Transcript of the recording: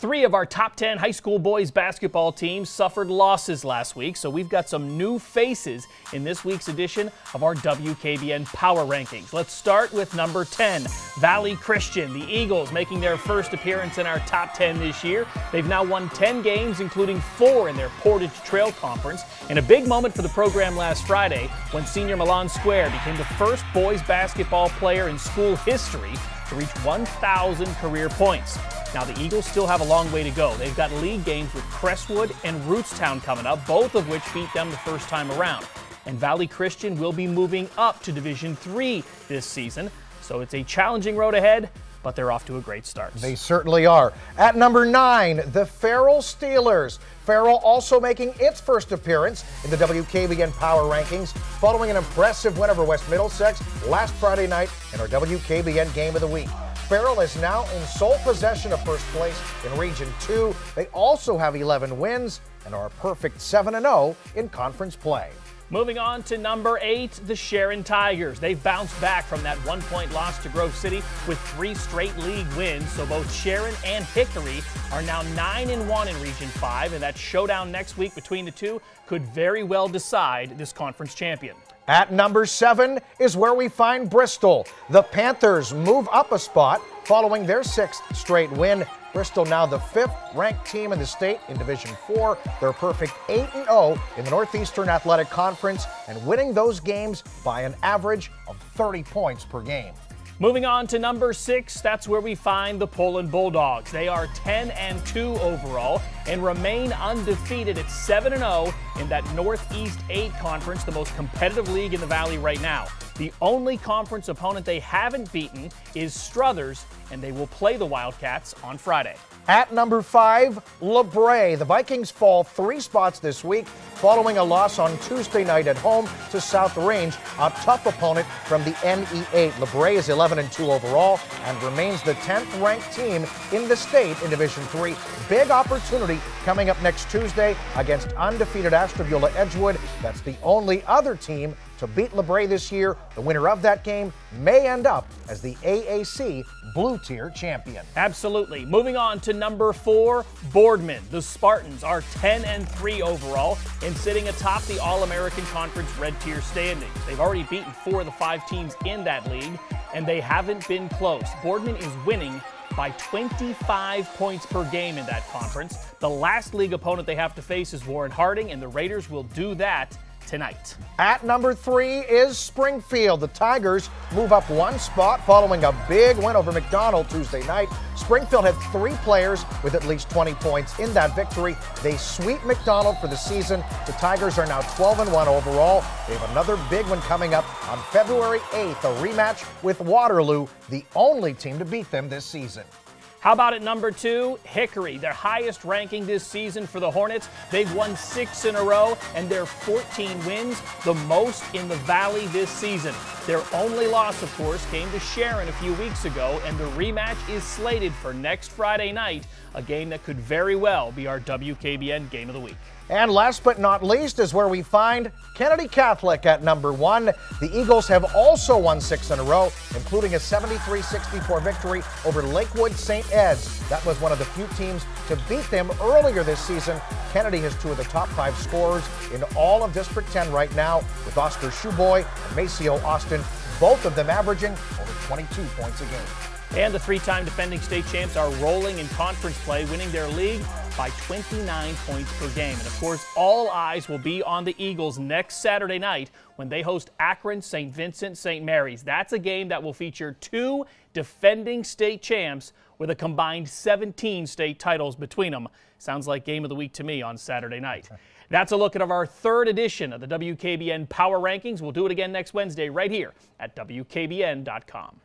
Three of our top 10 high school boys basketball teams suffered losses last week, so we've got some new faces in this week's edition of our WKBN Power Rankings. Let's start with number 10, Valley Christian. The Eagles making their first appearance in our top 10 this year. They've now won 10 games, including 4 in their Portage Trail Conference, in a big moment for the program last Friday when senior Milan Square became the first boys basketball player in school history to reach 1,000 career points. Now, the Eagles still have a long way to go. They've got league games with Crestwood and Rootstown coming up, both of which beat them the first time around. And Valley Christian will be moving up to Division III this season, so it's a challenging road ahead, but they're off to a great start. They certainly are. At number 9, the FARRELL Steelers. FARRELL also making its first appearance in the WKBN Power Rankings following an impressive win over West Middlesex last Friday night in our WKBN Game of the Week. FARRELL is now in sole possession of first place in Region 2. They also have 11 wins and are a perfect 7-0 in conference play. Moving on to number 8, the SHARON Tigers. They've bounced back from that 1-point loss to Grove City with 3 straight league wins, so both SHARON and Hickory are now 9-1 in Region 5, and that showdown next week between the two could very well decide this conference champion. At number 7 is where we find Bristol. The Panthers move up a spot following their 6th straight win. Bristol now the 5th ranked team in the state in Division 4. They're a perfect 8-0 in the Northeastern Athletic Conference and winning those games by an average of 30 points per game. Moving on to number 6, that's where we find the Poland Bulldogs. They are 10-2 overall and remain undefeated at 7-0 in that Northeast 8 conference, the most competitive league in the Valley right now. The only conference opponent they haven't beaten is Struthers, and they will play the Wildcats on Friday. At number 5, LeBray. The Vikings fall 3 spots this week following a loss on Tuesday night at home to South Range, a tough opponent from the NE8. LeBray is 11-2 overall and remains the 10th ranked team in the state in Division 3. Big opportunity coming up next Tuesday against undefeated Ashtabula Edgewood. That's the only other team to beat LeBray this year. The winner of that game may end up as the AAC Blue Tier champion. Absolutely. Moving on to number 4, Boardman. The Spartans are 10-3 overall and sitting atop the All-American Conference Red Tier standings. They've already beaten 4 of the 5 teams in that league, and they haven't been close. Boardman is winning by 25 points per game in that conference. The last league opponent they have to face is Warren Harding, and the Raiders will do that tonight. At number 3 is Springfield. The Tigers move up 1 spot following a big win over McDonald Tuesday night. Springfield had 3 players with at least 20 points in that victory. They sweep McDonald for the season. The Tigers are now 12-1 overall. They have another big one coming up on February 8th, a rematch with Waterloo, the only team to beat them this season. How about at number 2, Hickory, their highest ranking this season for the Hornets. They've won 6 in a row, and their 14 wins, the most in the Valley this season. Their only loss, of course, came to SHARON a few weeks ago, and the rematch is slated for next Friday night, a game that could very well be our WKBN Game of the Week. And last but not least is where we find Kennedy Catholic at number 1. The Eagles have also won 6 in a row, including a 73-64 victory over Lakewood St. Ed's. That was one of the few teams to beat them earlier this season. Kennedy has 2 of the top 5 scorers in all of District 10 right now, with Oscar Shoeboy and Maceo Austin, both of them averaging over 22 points a game. And the 3-time defending state champs are rolling in conference play, winning their league by 29 points per game. And of course, all eyes will be on the Eagles next Saturday night when they host Akron St. Vincent St. Mary's. That's a game that will feature 2 defending state champs with a combined 17 state titles between them. Sounds like Game of the Week to me on Saturday night. That's a look at our 3rd edition of the WKBN Power Rankings. We'll do it again next Wednesday right here at WKBN.com.